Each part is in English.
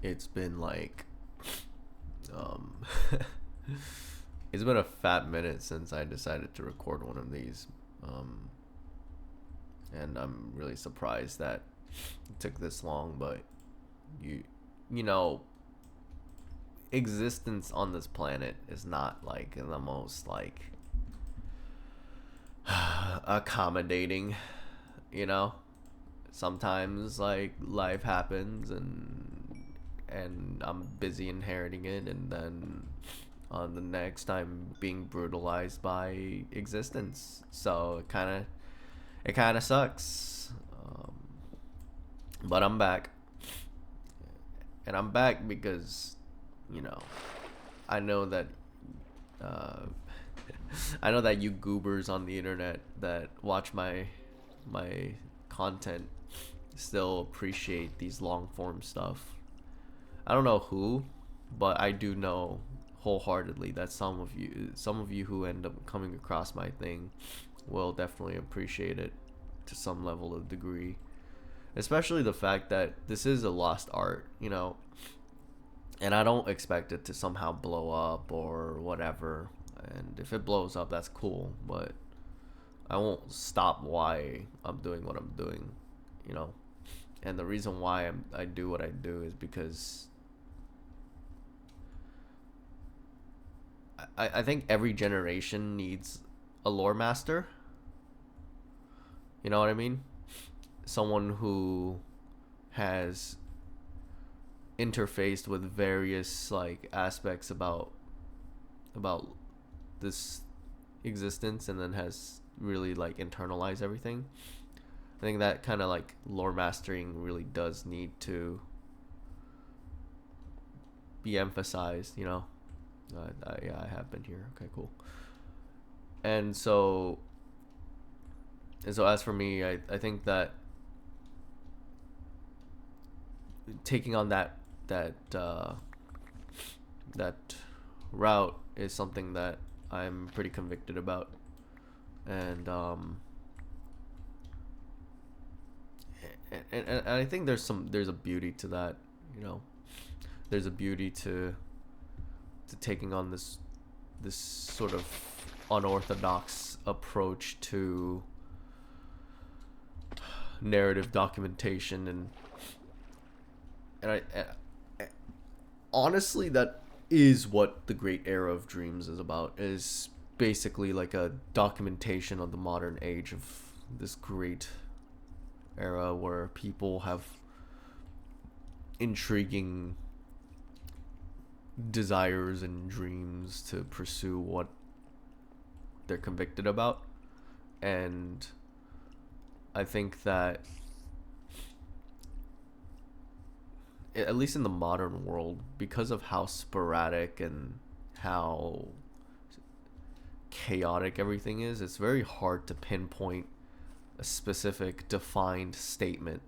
it's been like um it's been a fat minute since I decided to record one of these. Um and I'm really surprised that it took this long, but you you know, existence on this planet is not like the most like accommodating, you know? Sometimes like life happens and I'm busy inheriting it, and then on the next I'm being brutalized by existence. So it kind of sucks. But I'm back, and I'm back because you know I know that uh, I know that you goobers on the internet that watch my content still appreciate these long form stuff. I don't know who, but I do know wholeheartedly that some of you who end up coming across my thing will definitely appreciate it to some level of degree. Especially the fact that this is a lost art, and I don't expect it to somehow blow up or whatever. And if it blows up, that's cool, but I won't stop why I'm doing what I'm doing, you know. And the reason why I do what I do is because I think every generation needs a lore master. You know what I mean? Someone who has interfaced with various like aspects about this existence, and then has really like internalized everything. I think that kind of like lore mastering really does need to be emphasized, you know. Yeah, I have been here. Okay, cool. And so as for me, I think that taking on that route is something that I'm pretty convicted about, and and I think there's a beauty to that, you know. There's a beauty to taking on this sort of unorthodox approach to narrative documentation, and honestly, that is what the Great Era of Dreams is about. Is basically like a documentation of the modern age of this great era where people have intriguing desires and dreams to pursue what they're convicted about. And I think that at least in the modern world, because of how sporadic and how chaotic everything is, it's very hard to pinpoint a specific defined statement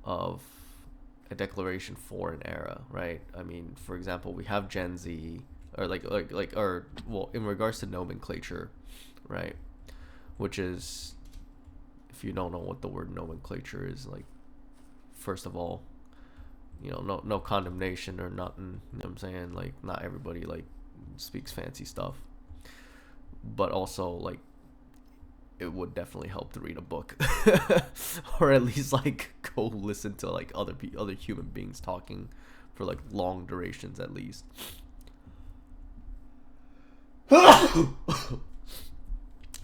of a declaration for an era, right? I mean, for example, we have Gen Z, or or well, in regards to nomenclature, right? Which is, if you don't know what the word nomenclature is, like, first of all, no condemnation or nothing. You know what I'm saying? Like, not everybody like speaks fancy stuff, but also like it would definitely help to read a book, or at least like go listen to like other human beings talking for like long durations at least.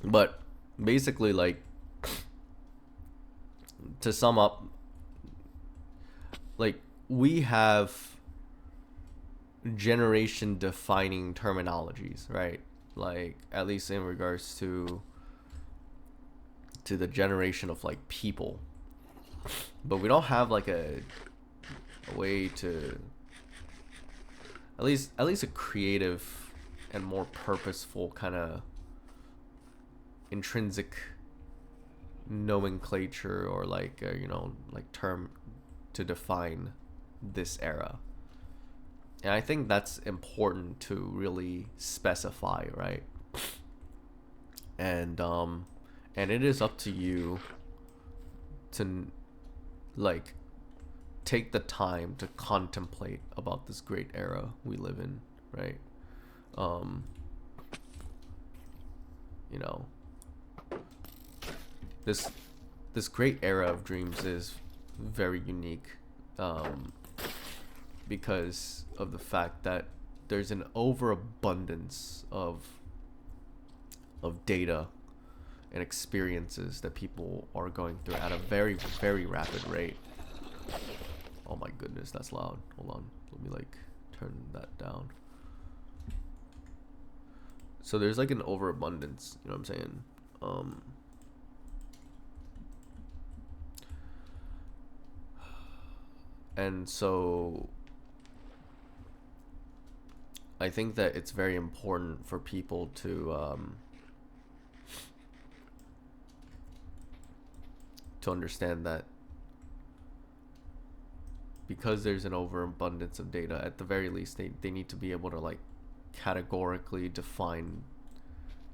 But basically, like, to sum up, like, we have generation defining terminologies, right? Like, at least in regards to the generation of like people, but we don't have like a way to at least a creative and more purposeful kind of intrinsic nomenclature, or like like term to define this era. And I think that's important to really specify, right? And it is up to you to like take the time to contemplate about this great era we live in, right? Um, you know, this this great era of dreams is very unique, um, because of the fact that there's an overabundance of data and experiences that people are going through at a very, very rapid rate. Oh my goodness, that's loud. Hold on, let me like turn that down. So there's like an overabundance, you know what I'm saying? And so I think that it's very important for people to understand that because there's an overabundance of data, at the very least they need to be able to like categorically define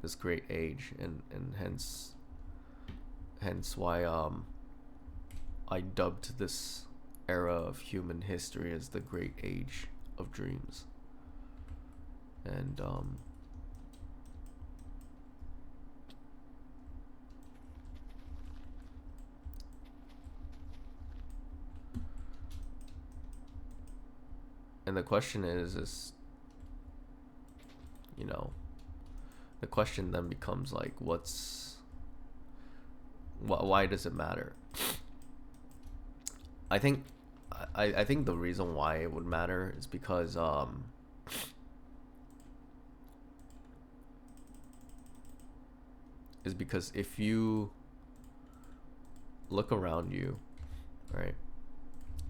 this great age, and hence why I dubbed this era of human history as the great age of dreams. And and the question is you know, the question then becomes like, why does it matter? I think I think the reason why it would matter is because if you look around you, right,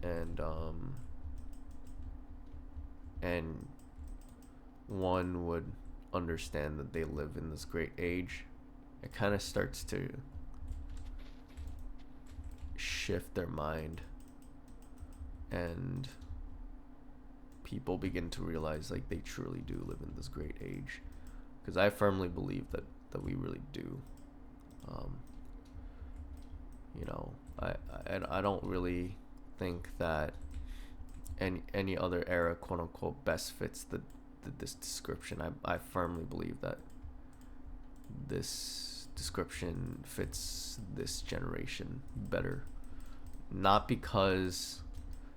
and one would understand that they live in this great age, it kind of starts to shift their mind, and people begin to realize like they truly do live in this great age, because I firmly believe that we really do. um, you know, I don't really think that any other era, quote unquote, best fits this description. I firmly believe that this description fits this generation better, not because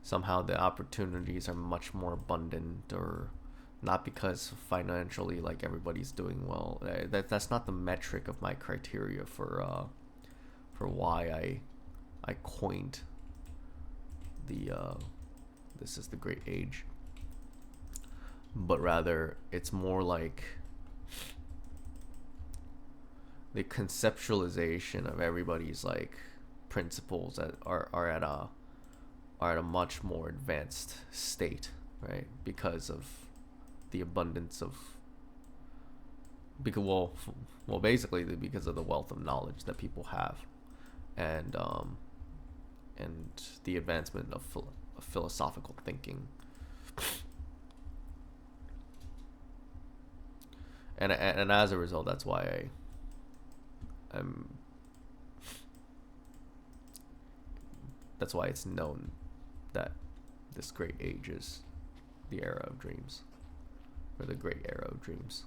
somehow the opportunities are much more abundant, or not because financially like everybody's doing well. That's not the metric of my criteria for why I coined the this is the great age, but rather it's more like the conceptualization of everybody's like principles that are at a much more advanced state, right? Because of the abundance of basically because of the wealth of knowledge that people have, and the advancement of philosophical thinking, and as a result, that's why that's why it's known that this great age is the era of dreams, or the great era of dreams.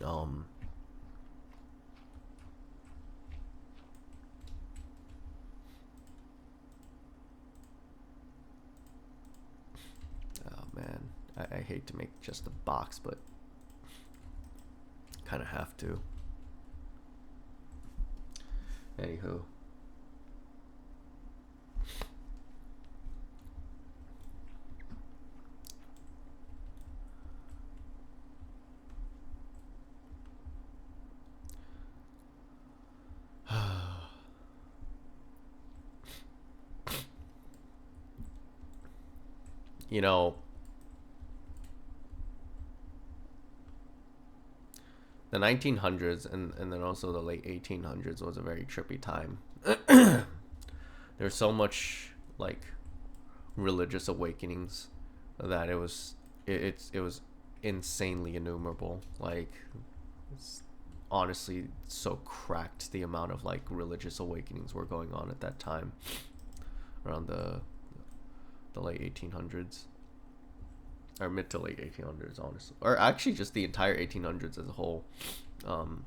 Um, oh man, I hate to make just a box, but kind of have to. Anywho. You know, the 1900s and then also the late 1800s was a very trippy time. There's so much like religious awakenings that it was insanely innumerable. Like It's honestly so cracked, the amount of like religious awakenings were going on at that time around the late 1800s, or mid to late 1800s, honestly, or actually just the entire 1800s as a whole. Um,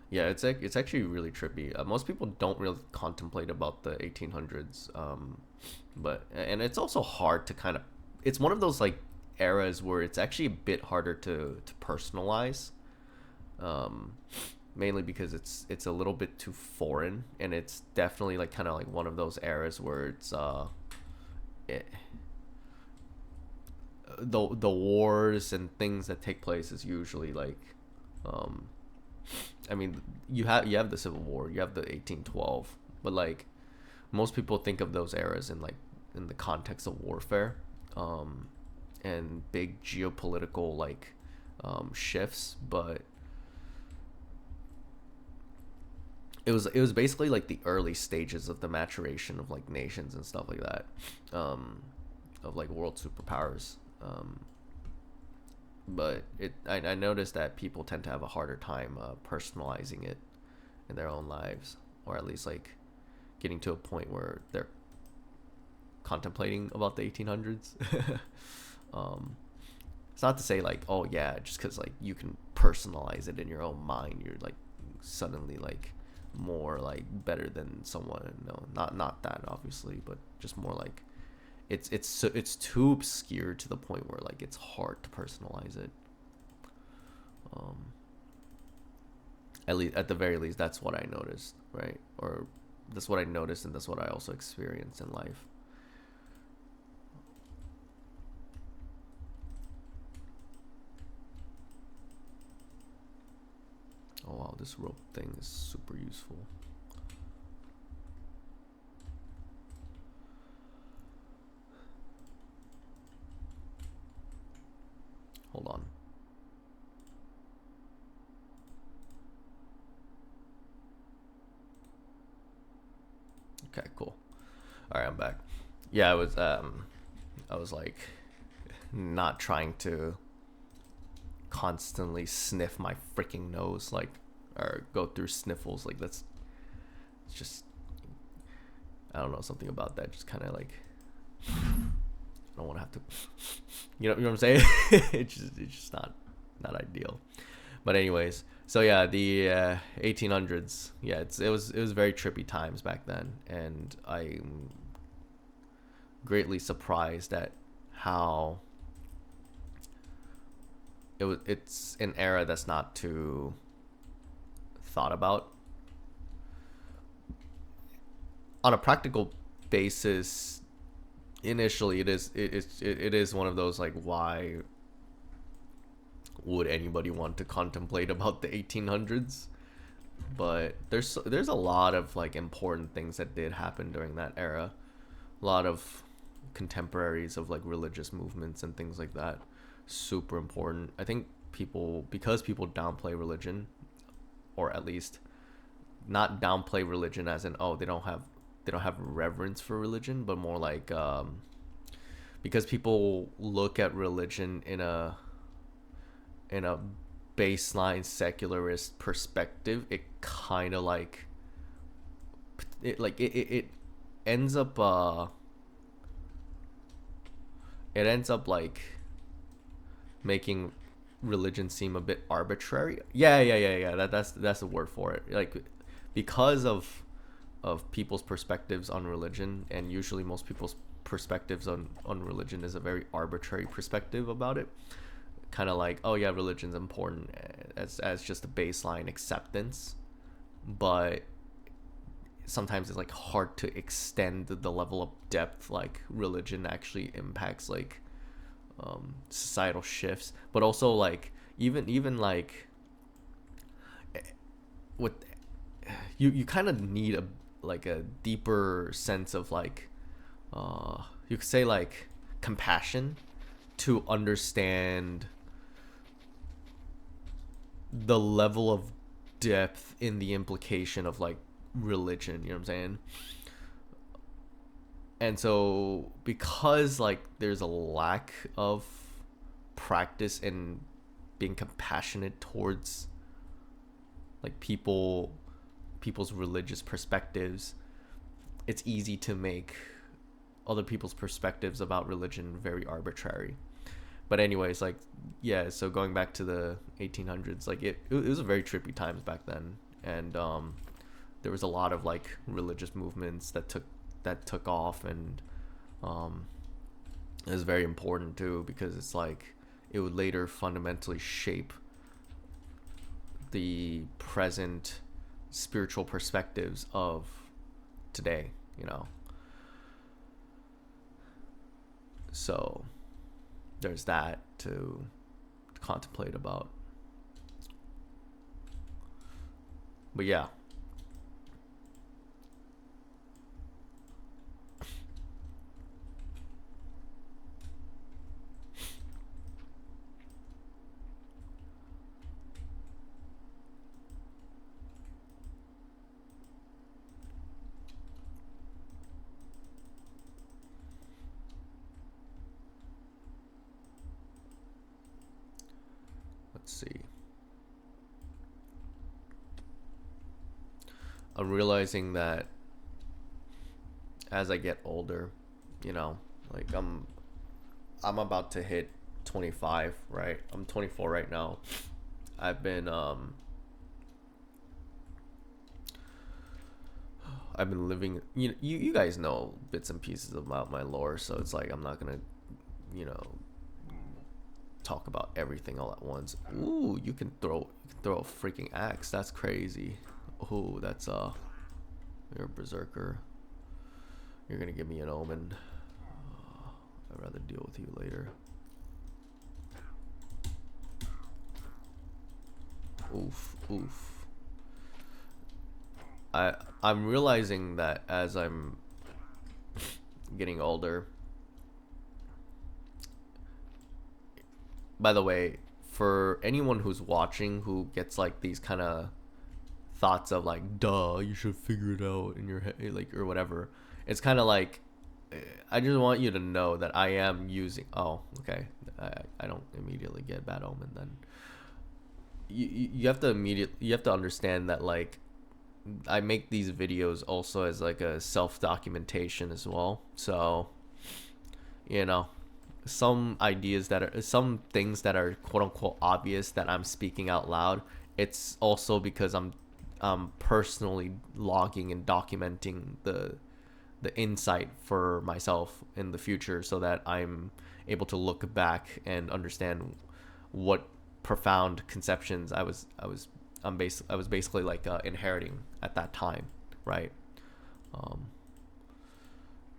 yeah, it's actually really trippy. Most people don't really contemplate about the 1800s, but and it's also hard to kind of. It's one of those like eras where it's actually a bit harder to personalize, um, mainly because it's a little bit too foreign, and it's definitely like kind of like one of those eras where it's it, the wars and things that take place is usually like, um, I mean, you have the Civil War, you have the 1812, but like most people think of those eras in like in the context of warfare, um, and big geopolitical like shifts, but it was basically like the early stages of the maturation of like nations and stuff like that, of like world superpowers. But I noticed that people tend to have a harder time personalizing it in their own lives, or at least like getting to a point where they're contemplating about the 1800s. um, it's not to say like, oh yeah, just because like you can personalize it in your own mind, you're like suddenly like more like better than someone. No, not that obviously, but just more like it's too obscure to the point where like it's hard to personalize it. Um, at the very least, that's what I noticed, right? Or that's what I noticed, and that's what I also experienced in life. Oh wow, this rope thing is super useful. Hold on. Okay, cool. All right, I'm back. Yeah, I was like not trying to constantly sniff my freaking nose, like, or go through sniffles. Like that's it's just, I don't know, something about that just kind of like, I don't want to have to, you know what I'm saying? It's just not ideal. But anyways, so yeah, the 1800s. Yeah, it was very trippy times back then, and I'm greatly surprised at how it's an era that's not too thought about on a practical basis. Initially, it is one of those like, why would anybody want to contemplate about the 1800s? But there's a lot of like important things that did happen during that era. A lot of contemporaries of like religious movements and things like that. Super important. I think because people downplay religion, or at least not downplay religion as in, oh, they don't have reverence for religion, but more like, because people look at religion in a baseline secularist perspective, it kind of like it ends up like making religion seem a bit arbitrary. Yeah. That's the word for it. Like, because of people's perspectives on religion, and usually most people's perspectives on religion is a very arbitrary perspective about it. Kind of like, oh yeah, religion's important as just a baseline acceptance, but sometimes it's like hard to extend the level of depth like religion actually impacts like, societal shifts, but also like even like with you kind of need a like a deeper sense of like, you could say like compassion to understand the level of depth in the implication of like religion, you know what I'm saying? And so because like there's a lack of practice in being compassionate towards like people's religious perspectives, it's easy to make other people's perspectives about religion very arbitrary. But anyways, like, yeah, so going back to the 1800s, like it was a very trippy times back then. And there was a lot of like religious movements that took off. And it was very important too, because it's like it would later fundamentally shape the present spiritual perspectives of today, you know. So there's that to contemplate about. But yeah. Let's see. I'm realizing that as I get older, you know, like I'm about to hit 25, right? I'm 24 right now. I've been living, you guys know bits and pieces about my lore, so it's like I'm not going to, you know, talk about everything all at once. Ooh, you can throw a freaking axe. That's crazy. Ooh, that's you're a berserker. You're going to give me an omen. I'd rather deal with you later. Oof, oof. I'm realizing that as I'm getting older. By the way, for anyone who's watching who gets like these kind of thoughts of like, duh, you should figure it out in your head, like, or whatever. It's kind of like, I just want you to know that I am using. Oh, okay. I don't immediately get bad omen then. You have to understand that like I make these videos also as like a self documentation as well. So, you know, some things that are quote unquote obvious that I'm speaking out loud, it's also because I'm personally logging and documenting the insight for myself in the future, so that I'm able to look back and understand what profound conceptions I was basically like inheriting at that time, right? Um,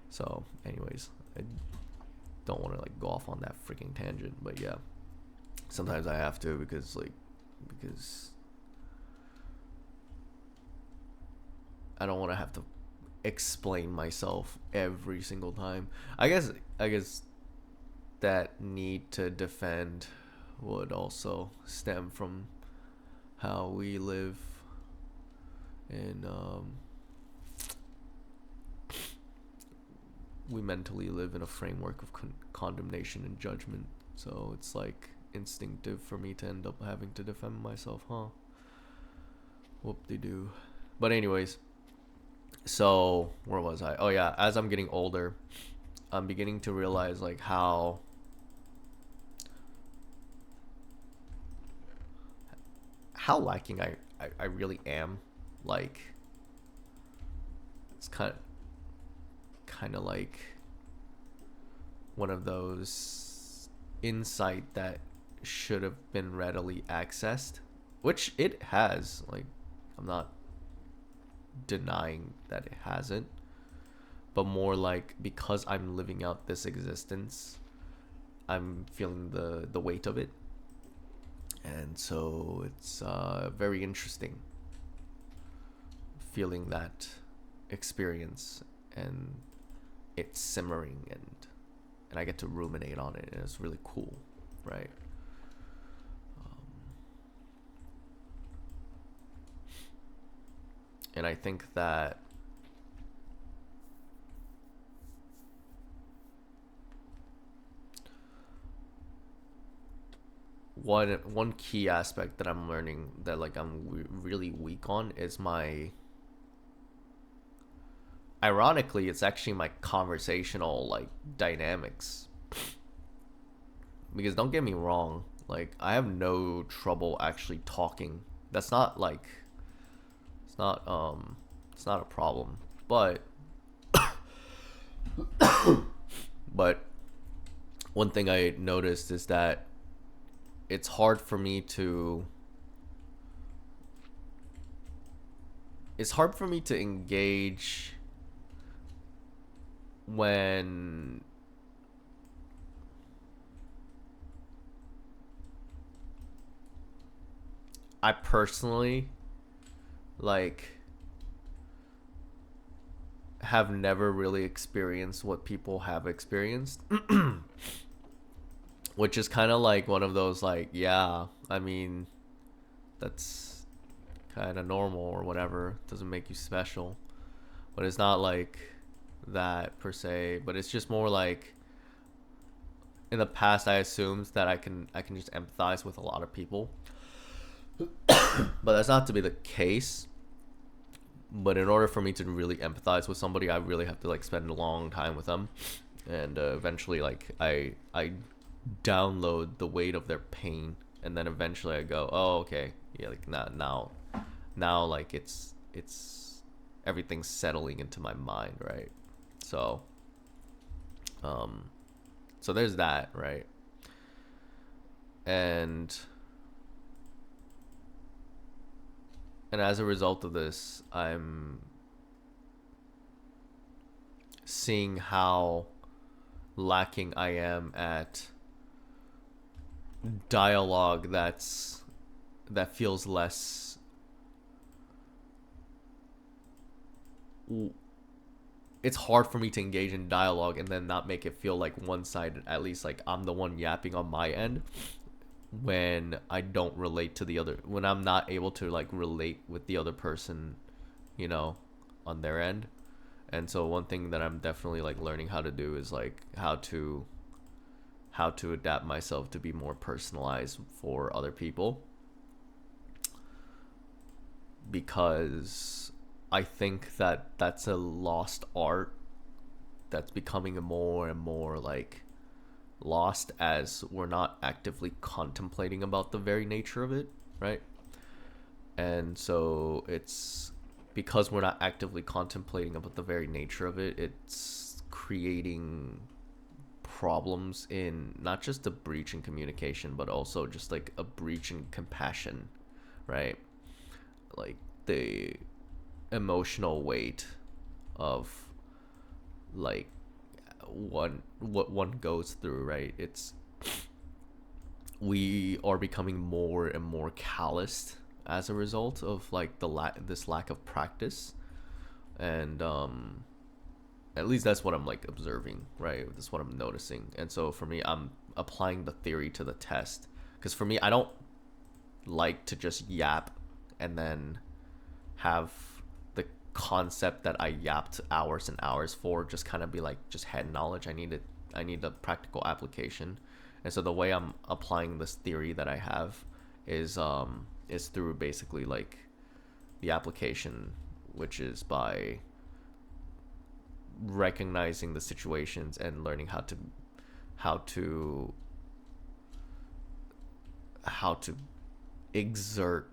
so, anyways, I don't want to like go off on that freaking tangent, but yeah, sometimes I have to because I don't want to have to explain myself every single time. I guess that need to defend would also stem from how we live in we mentally live in a framework of condemnation and judgment. So it's like instinctive for me to end up having to defend myself, huh? Whoop-de-doo. But anyways, so where was I? Oh yeah, as I'm getting older, I'm beginning to realize like how lacking I really am. Like, it's kind of like one of those insight that should have been readily accessed, which it has. Like, I'm not denying that it hasn't, but more like because I'm living out this existence, I'm feeling the weight of it. And so it's very interesting feeling that experience and it's simmering, and I get to ruminate on it, and it's really cool, right? And I think that one key aspect that I'm learning that like really weak on is my, ironically, it's actually my conversational like dynamics. Because don't get me wrong, like I have no trouble actually talking. That's not like, it's not it's not a problem. But one thing I noticed is that it's hard for me to engage when I personally like have never really experienced what people have experienced. Which is kind of like one of those like, yeah, I mean, that's kind of normal or whatever. Doesn't make you special. But it's not like that per se, but it's just more like in the past I assumed that I can just empathize with a lot of people. But that's not to be the case. But in order for me to really empathize with somebody, I really have to like spend a long time with them, and eventually like I download the weight of their pain, and then eventually I go, oh okay, yeah, like now like it's everything's settling into my mind, right? So so there's that, right? And as a result of this, I'm seeing how lacking I am at dialogue that feels less, it's hard for me to engage in dialogue and then not make it feel like one-sided, at least like I'm the one yapping on my end, when I don't relate to the other, when I'm not able to like relate with the other person, you know, on their end. And so one thing that I'm definitely like learning how to do is like how to adapt myself to be more personalized for other people, because I think that that's a lost art that's becoming more and more like lost as we're not actively contemplating about the very nature of it, right? And so it's because we're not actively contemplating about the very nature of it, it's creating problems in not just a breach in communication, but also just like a breach in compassion, right? Like the emotional weight of like what one goes through, right? It's, we are becoming more and more calloused as a result of like this lack of practice. And at least that's what I'm like observing, right? That's what I'm noticing. And so for me, I'm applying the theory to the test, because for me, I don't like to just yap and then have the concept that I yapped hours and hours for just kind of be like just head knowledge. I need a practical application. And so the way I'm applying this theory that I have is through basically like the application, which is by recognizing the situations and learning how to exert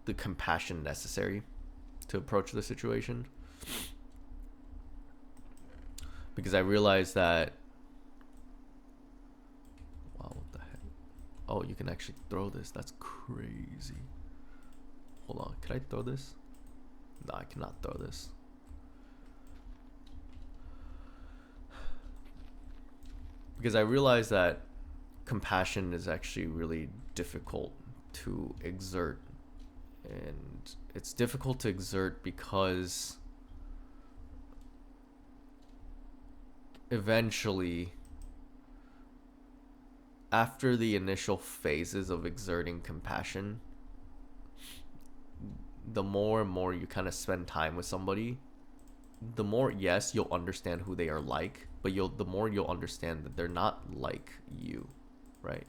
the compassion necessary to approach the situation. Because I realized that, wow, what the heck? Oh, you can actually throw this. That's crazy. Hold on, can I throw this? No, I cannot throw this. Because I realized that compassion is actually really difficult to exert. And it's difficult to exert because eventually, after the initial phases of exerting compassion, the more and more you kind of spend time with somebody, the more, yes, you'll understand who they are like, but the more you'll understand that they're not like you, right?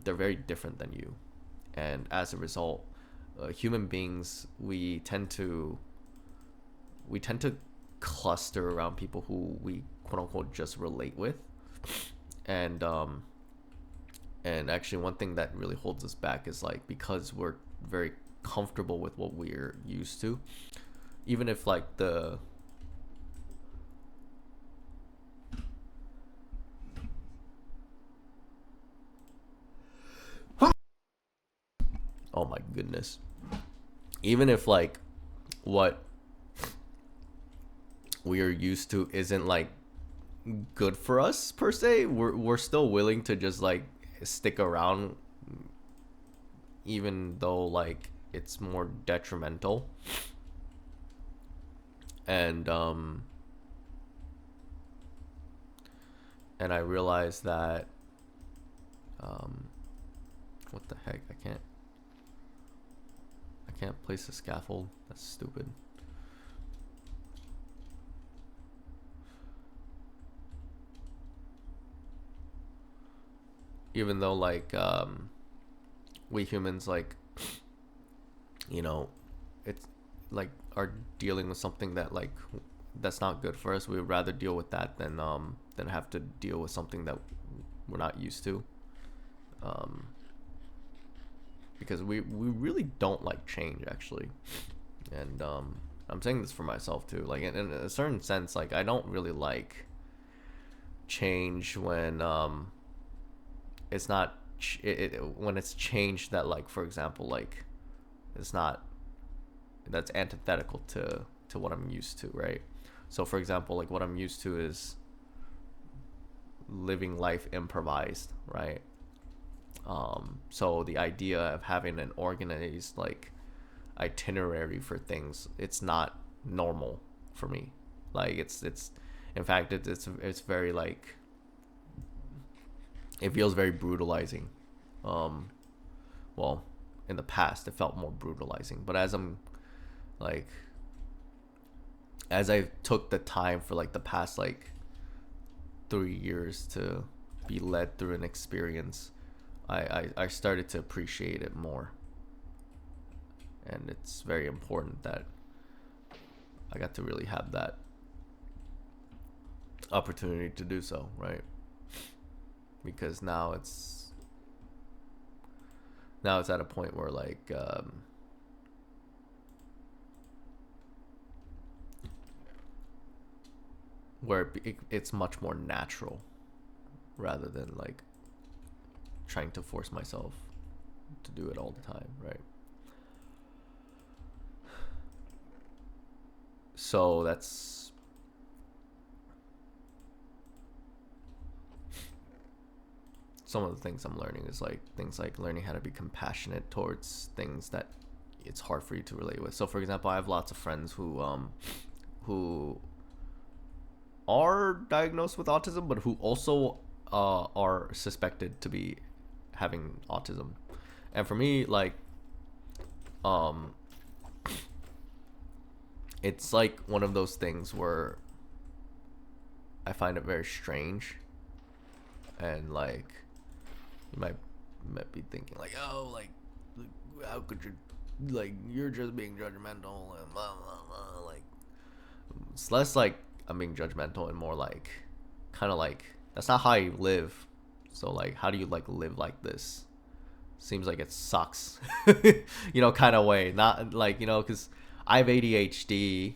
they're very different than you, and as a result, human beings, we tend to cluster around people who we quote unquote just relate with, and actually one thing that really holds us back is like because we're very comfortable with what we're used to, even if like the oh my goodness, even if like what we are used to isn't like good for us per se, we're still willing to just like stick around, even though like it's more detrimental. And and I realized that um what the heck, I can't place a scaffold, that's stupid. Even though like we humans like, you know, it's like are dealing with something that like that's not good for us, we would rather deal with that than have to deal with something that we're not used to, um because we really don't like change actually. And I'm saying this for myself too, like in a certain sense, like I don't really like change when it's not when it's changed that, like, for example, like it's not, that's antithetical to what I'm used to, right? So for example, like what I'm used to is living life improvised, right? So the idea of having an organized like itinerary for things, it's not normal for me. Like it's in fact it's very like, it feels very brutalizing. um well, in the past it felt more brutalizing, but like as I took the time for like the past like 3 years to be led through an experience, I started to appreciate it more, and it's very important that I got to really have that opportunity to do so, right? Because now it's at a point where like where it's much more natural rather than like trying to force myself to do it all the time, right? So that's some of the things I'm learning, is like things like learning how to be compassionate towards things that it's hard for you to relate with. So for example, I have lots of friends who are diagnosed with autism, but who also are suspected to be having autism. And for me, like, um, it's like one of those things where I find it very strange, and like you might be thinking like, oh, like how could you, like you're just being judgmental and blah blah blah. Like it's less like I'm being judgmental and more like kind of like that's not how I live. So like, how do you like live like this? Seems like it sucks, kind of way. Not like, because I have ADHD,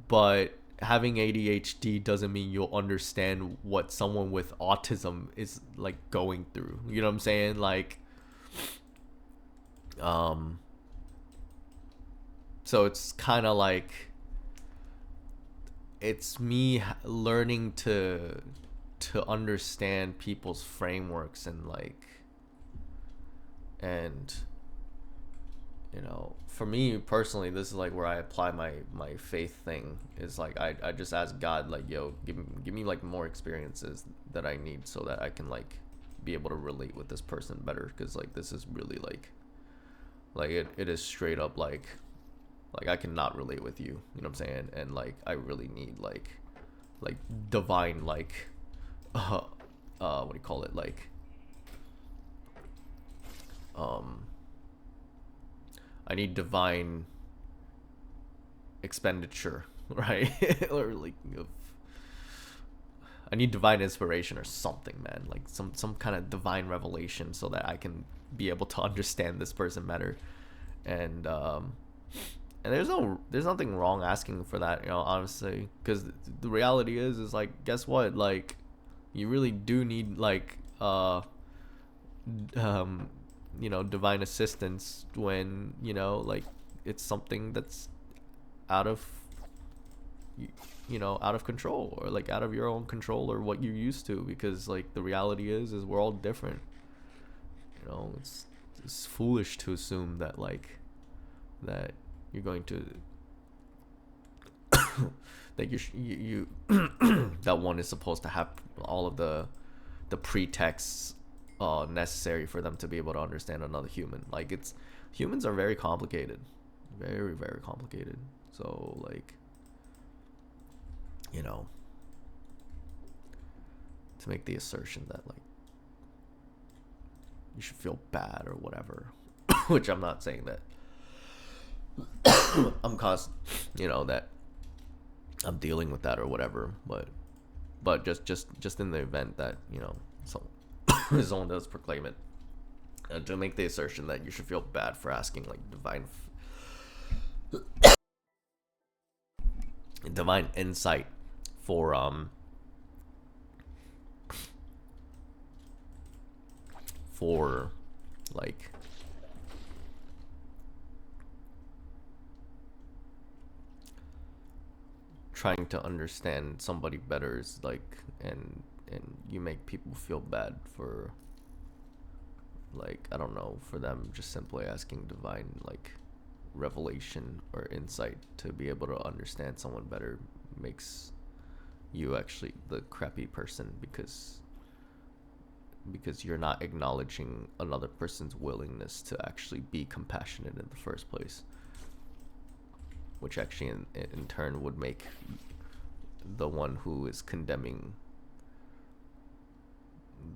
but having ADHD doesn't mean you'll understand what someone with autism is like going through. You know what I'm saying? Like, um, so it's kind of like it's me learning to understand people's frameworks and like, and for me personally, this is like where I apply my faith thing, is like I just ask God, like, yo, give me like more experiences that I need so that I can like be able to relate with this person better, because like this is really like it is straight up like I cannot relate with you, you know what I'm saying? And like I really need like divine like what do you call it, like I need divine expenditure, right? Or like I need divine inspiration or something, man. Like some kind of divine revelation so that I can be able to understand this person better. And and there's nothing wrong asking for that, honestly, because the reality is like, guess what? Like, you really do need like um divine assistance when like it's something that's out of out of control, or like out of your own control, or what you're used to, because like the reality is we're all different. It's foolish to assume that like that you're going to that you that one is supposed to have all of the pretexts necessary for them to be able to understand another human. Like, it's humans are very complicated, very very complicated. So like, to make the assertion that like you should feel bad or whatever, which I'm not saying that that I'm dealing with that or whatever, but just in the event that so someone does proclaim it, and to make the assertion that you should feel bad for asking like divine insight for like trying to understand somebody better is like, and you make people feel bad for like, I don't know, for them just simply asking divine like revelation or insight to be able to understand someone better, makes you actually the crappy person, because you're not acknowledging another person's willingness to actually be compassionate in the first place, which actually in turn would make the one who is condemning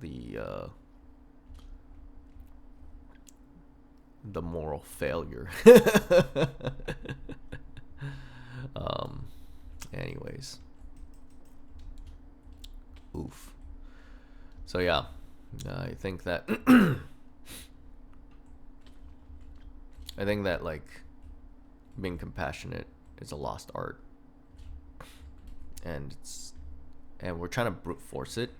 the moral failure. Anyways, oof. So yeah, I think that I think that like being compassionate is a lost art, and we're trying to brute force it,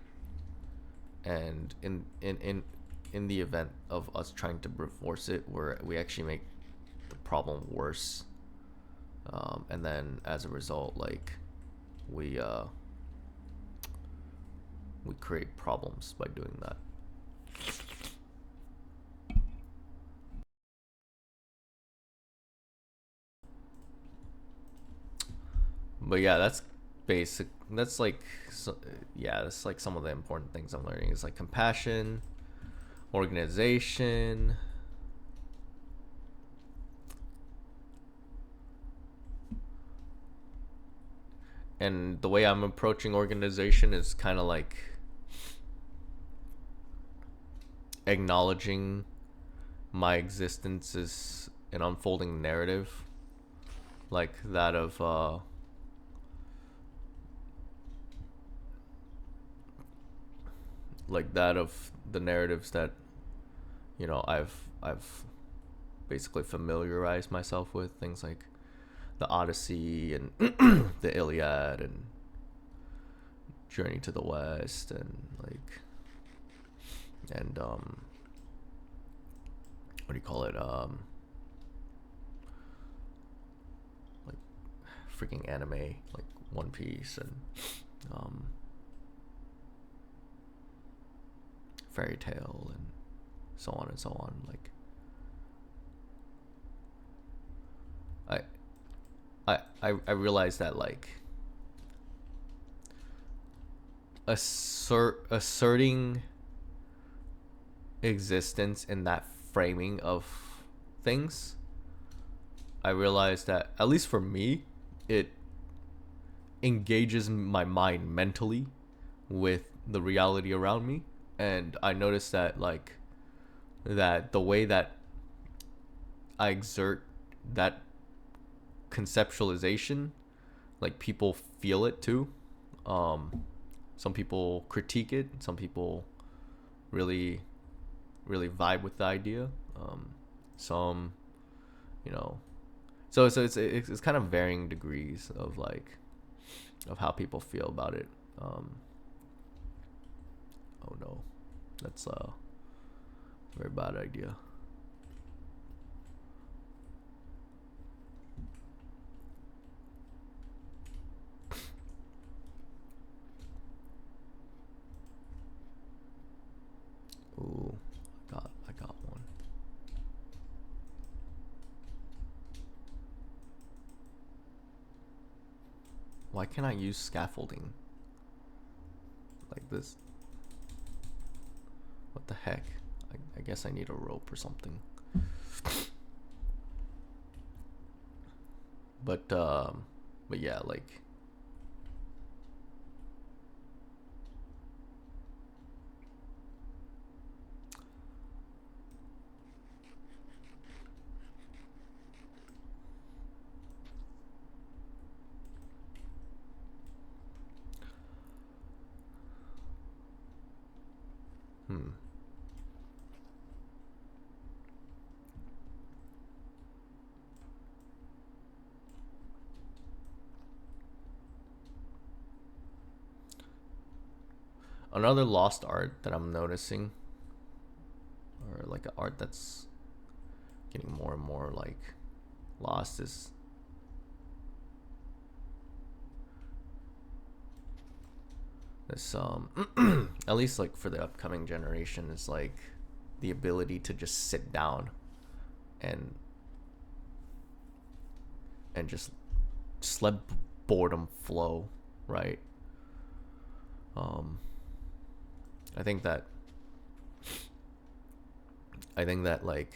and in the event of us trying to brute force it, we actually make the problem worse, and then as a result, like we create problems by doing that. But yeah, that's basic. That's like, yeah, that's like some of the important things I'm learning is like compassion, organization, and the way I'm approaching organization is kind of like acknowledging my existence is an unfolding narrative, like that of the narratives that I've basically familiarized myself with, things like the Odyssey and the Iliad and Journey to the West, and like, and what do you call it, like freaking anime like One Piece, and Fairy Tale, and so on and so on. Like, I realized that like asserting existence in that framing of things, I realized that, at least for me, it engages my mind mentally with the reality around me. And I noticed that like that the way that I exert that conceptualization, like people feel it too. Some people critique it. Some people really, really vibe with the idea. Some, you know, so it's kind of varying degrees of like of how people feel about it. Oh no, that's a very bad idea. Ooh, I got one. Why can't I use scaffolding like this? What the heck? I guess I need a rope or something. But yeah, like hmm. Another lost art that I'm noticing, or like an art that's getting more and more like lost, is this at least like for the upcoming generation, is like the ability to just sit down and just let boredom flow, right? um I think that like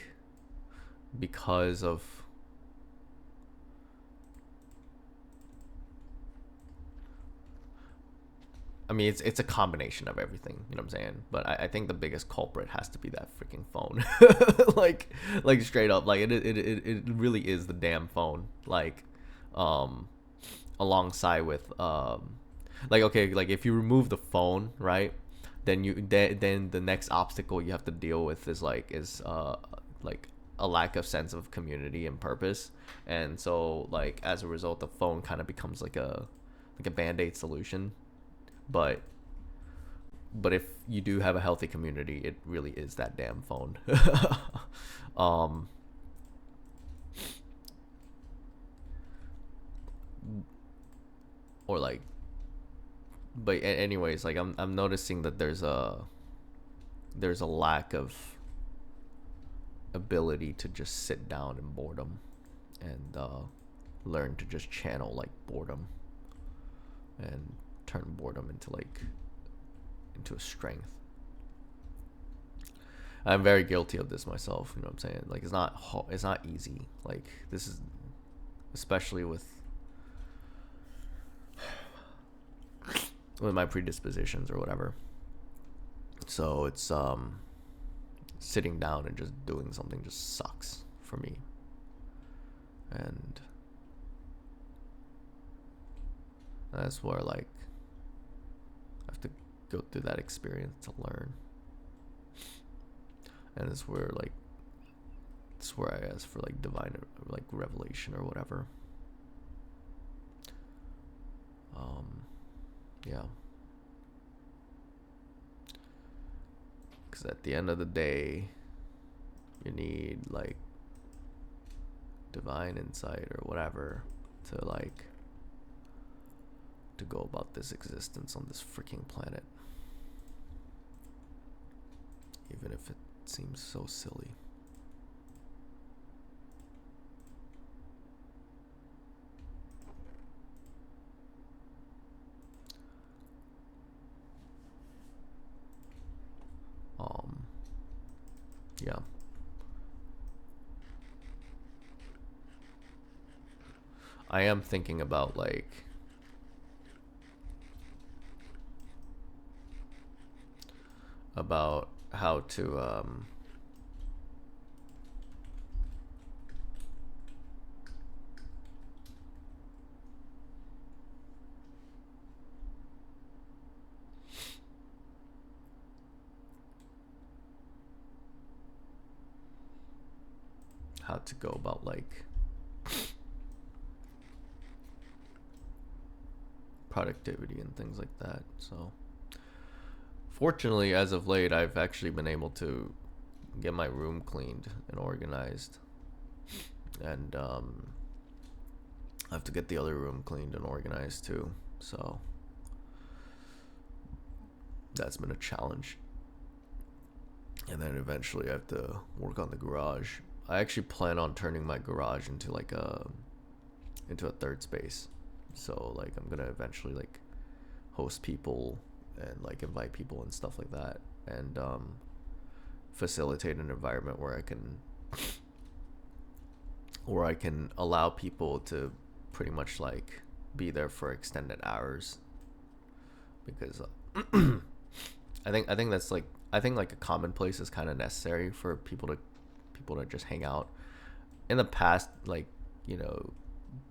because of I mean, it's a combination of everything, you know what I'm saying? But I think the biggest culprit has to be that freaking phone. Like straight up, like it really is the damn phone. Like, um, alongside with like okay, like if you remove the phone, right? Then the next obstacle you have to deal with is like a lack of sense of community and purpose, and so like as a result, the phone kind of becomes like a band-aid solution, but if you do have a healthy community, it really is that damn phone. um or like but anyways, like I'm noticing that there's a lack of ability to just sit down in boredom and learn to just channel like boredom and turn boredom into a strength. I'm very guilty of this myself. You know what I'm saying? Like it's not easy. Like this is especially with my predispositions or whatever. So it's sitting down and just doing something just sucks for me. And that's where like I have to go through that experience to learn. And it's where I ask for like divine like revelation or whatever. Yeah. Because at the end of the day, you need like divine insight or whatever to go about this existence on this freaking planet, even if it seems so silly. Yeah. I am thinking about how to how to go about like productivity and things like that. So fortunately, as of late, I've actually been able to get my room cleaned and organized, and I have to get the other room cleaned and organized too. So that's been a challenge. And then eventually I have to work on the garage. I actually plan on turning my garage into like a third space. So like I'm gonna eventually like host people and like invite people and stuff like that, and facilitate an environment where I can allow people to pretty much like be there for extended hours, because I think that's like I think like a common place is kind of necessary for people to just hang out. In the past, like, you know,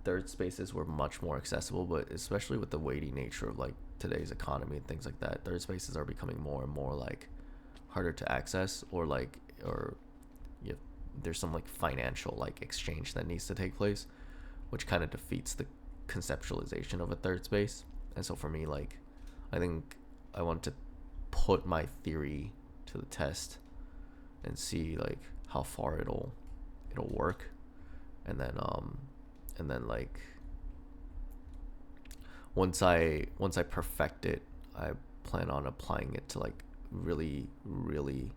third spaces were much more accessible, but especially with the weighty nature of like today's economy and things like that, third spaces are becoming more and more like harder to access, or you there's some like financial like exchange that needs to take place, which kind of defeats the conceptualization of a third space. And so for me, like, I think I want to put my theory to the test and see like how far it'll work, and then like once I perfect it, I plan on applying it to like really really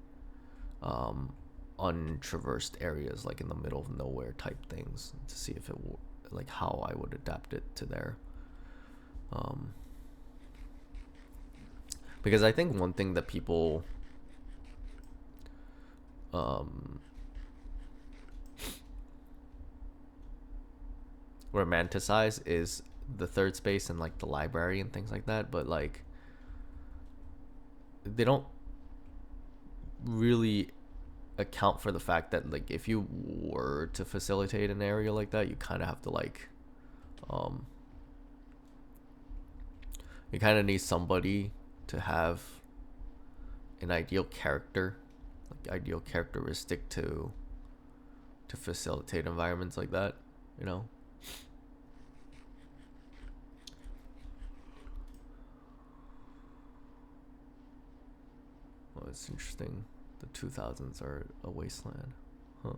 untraversed areas, like in the middle of nowhere type things, to see if like how I would adapt it to there. Because I think one thing that people romanticize is the third space and like the library and things like that, but like they don't really account for the fact that like if you were to facilitate an area like that, you kind of have to like um you kind of need somebody to have an ideal character, like ideal characteristic to facilitate environments like that, you know. Well, it's interesting. The 2000s are a wasteland, huh?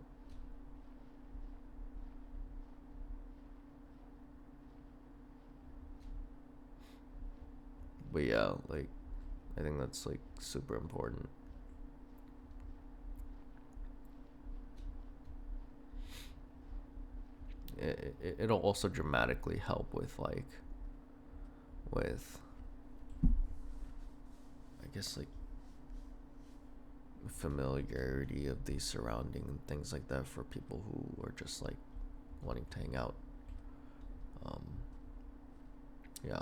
But yeah, like I think that's like super important. It'll also dramatically help with like with I guess like familiarity of the surrounding and things like that for people who are just like wanting to hang out. Um, yeah.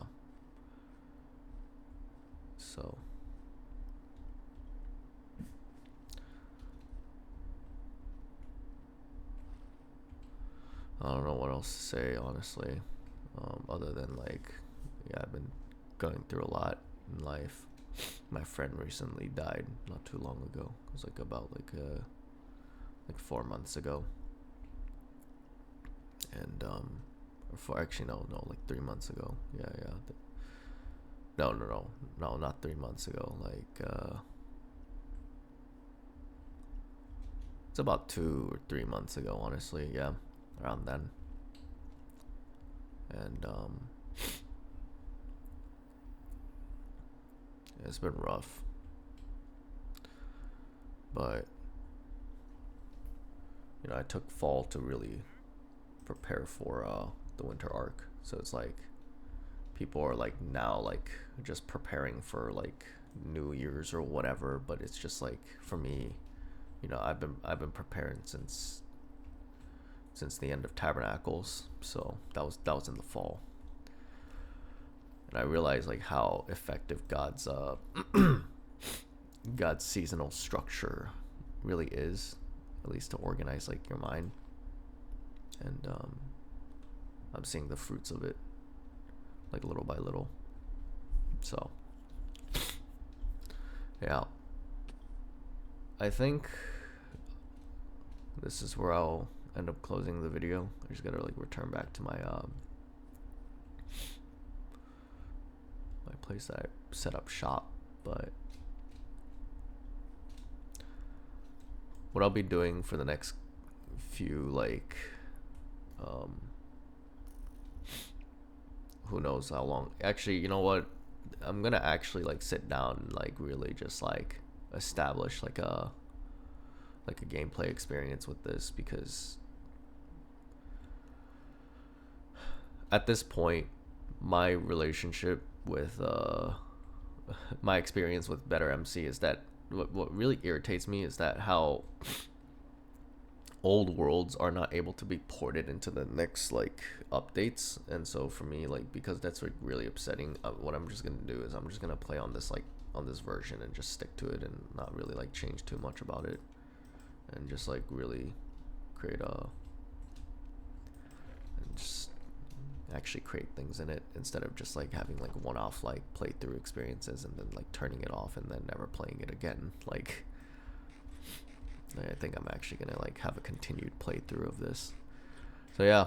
So I don't know what else to say, honestly, other than like, yeah, I've been going through a lot in life. My friend recently died not too long ago. It was like about like 4 months ago, and or four, actually no, like 3 months ago. Yeah, yeah. No, not 3 months ago. Like it's about 2 or 3 months ago, honestly. Yeah, around then. And it's been rough, but you know, I took fall to really prepare for the winter arc. So it's like people are like now like just preparing for like New Year's or whatever, but it's just like for me, you know, I've been preparing since the end of Tabernacles. So that was in the fall, and I realized like how effective God's seasonal structure really is, at least to organize like your mind. And I'm seeing the fruits of it like little by little. So yeah, I think this is where I'll end up closing the video. I just gotta like return back to my my place that I set up shop. But what I'll be doing for the next few, like, who knows how long. Actually, you know what? I'm gonna actually like sit down and like really just like establish like a gameplay experience with this, because at this point my relationship with my experience with Better MC is that what really irritates me is that how old worlds are not able to be ported into the next like updates. And so for me, like, because that's like really upsetting, what I'm just gonna do is I'm just gonna play on this like on this version and just stick to it and not really like change too much about it, and just like really create a and just actually create things in it, instead of just like having like one-off like playthrough experiences and then like turning it off and then never playing it again. Like, I think I'm actually gonna like have a continued playthrough of this. So yeah,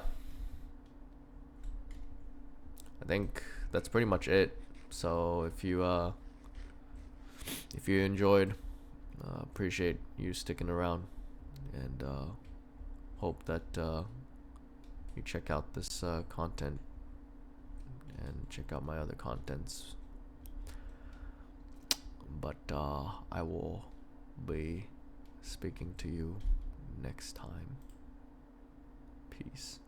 I think that's pretty much it. So if you enjoyed, appreciate you sticking around, and hope that you check out this content and check out my other contents. But I will be speaking to you next time. Peace.